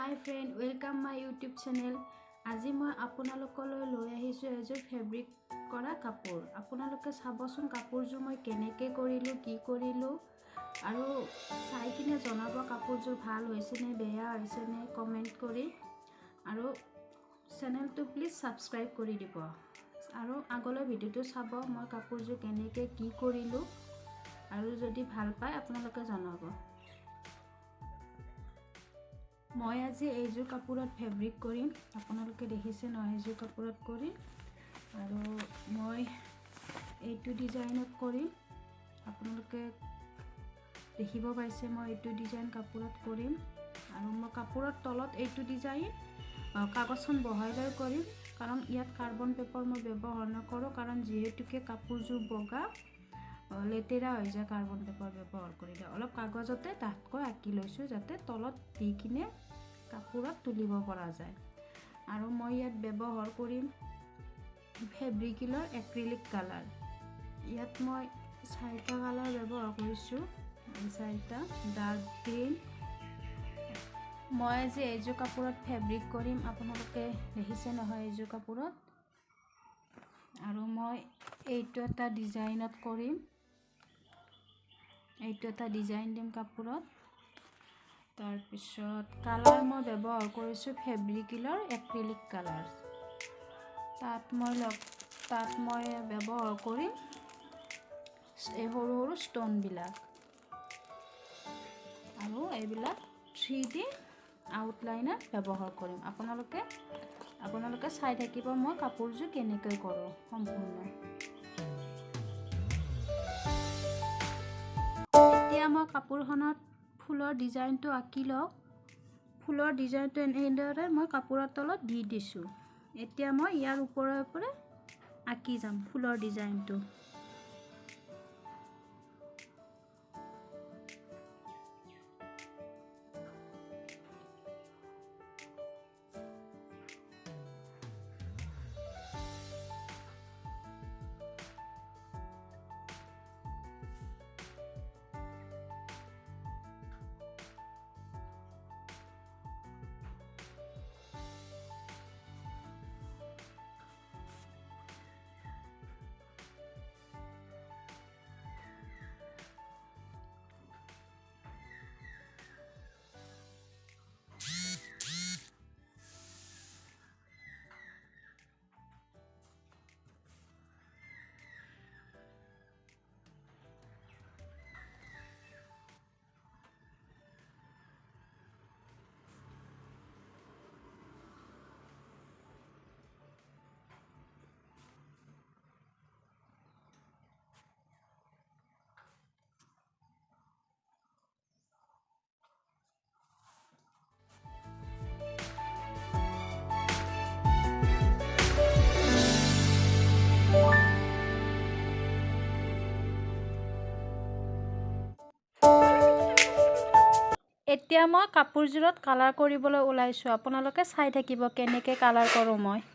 Hi friend, welcome my YouTube channel. আজি মই আপোনালোকলৈ লৈ আহিছো এযোৰ ফেব্ৰিক কৰা কাপোৰ। আপোনালোকে চাবচোন কাপোৰযোৰ মই কেনেকৈ কৰিলোঁ, কি কৰিলোঁ আৰু চাই কিনে জনাব কাপোৰযোৰ ভাল হৈছে নে বেয়া হৈছে নে কমেন্ট কৰি আৰু চেনেলটো প্লিজ সাবস্ক্ৰাইব কৰি দিব। আৰু আগলৈ ভিডিওটো চাব মই কাপোৰযোৰ কেনেকৈ কি কৰিলোঁ আৰু যদি ভাল পায় আপোনালোকে জনাব। মই আজি এইযোৰ কাপোৰত ফেব্ৰিক কৰিম। আপোনালোকে দেখিছে নহয় এইযোৰ কাপোৰত কৰিম আৰু মই এইটো ডিজাইনত কৰিম। আপোনালোকে দেখিব পাইছে মই এইটো ডিজাইন কাপোৰত কৰিম আৰু মই কাপোৰৰ তলত এইটো ডিজাইন কাগজখন বহাই লৈ কৰিম, কাৰণ ইয়াত কাৰ্বন পেপাৰ মই ব্যৱহাৰ নকৰোঁ, কাৰণ যিহেতুকে কাপোৰযোৰ বগা লেতেৰা হৈ যায় কাৰ্বন পেপাৰ ব্যৱহাৰ কৰিলে। অলপ কাগজতে ডাঠকৈ আঁকি লৈছোঁ যাতে তলত দি কিনে কাপোৰত তুলিব পৰা যায়। আৰু মই ইয়াত ব্যৱহাৰ কৰিম ফেব্ৰিকিলৰ এক্ৰিলিক কালাৰ। ইয়াত মই 4টা কালাৰ ব্যৱহাৰ কৰিছোঁ, 4টা ডাৰ্ক গ্ৰীণ। মই আজি এইযোৰ কাপোৰত ফেব্ৰিক কৰিম, আপোনালোকে দেখিছে নহয় এইযোৰ কাপোৰত। আৰু মই এইটো এটা ডিজাইনত কৰিম, এইটো এটা ডিজাইন দিম কাপোৰত। তাৰপিছত কালাৰ মই ব্যৱহাৰ কৰিছোঁ ফেব্ৰিকিলৰ এক্ৰিলিক কালাৰ। তাত মই ব্যৱহাৰ কৰিম এই সৰু সৰু ষ্টনবিলাক আৰু এইবিলাক 3D আউটলাইনাৰ ব্যৱহাৰ কৰিম। আপোনালোকে চাই থাকিব মই কাপোৰযোৰ কেনেকৈ কৰোঁ সম্পূৰ্ণ। এতিয়া মই কাপোৰখনত ফুলৰ ডিজাইনটো আঁকি লওঁ। ফুলৰ ডিজাইনটো এনেদৰে মই কাপোৰৰ তলত দি দিছোঁ। এতিয়া মই ইয়াৰ ওপৰে ওপৰে আঁকি যাম ফুলৰ ডিজাইনটো। এতিয়া মই কাপোৰযোৰত কালাৰ কৰিবলৈ ওলাইছোঁ। আপোনালোকে চাই থাকিব কেনেকৈ কালাৰ কৰোঁ মই।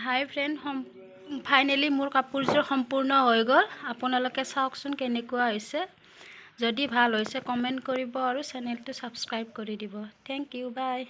হাই ফ্ৰেণ্ড, ফাইনেলি মোৰ কাপোৰযোৰ সম্পূৰ্ণ হৈ গ'ল। আপোনালোকে চাওকচোন কেনেকুৱা হৈছে। যদি ভাল হৈছে কমেণ্ট কৰিব আৰু চেনেলটো ছাবস্ক্ৰাইব কৰি দিব। থেংক ইউ, বাই।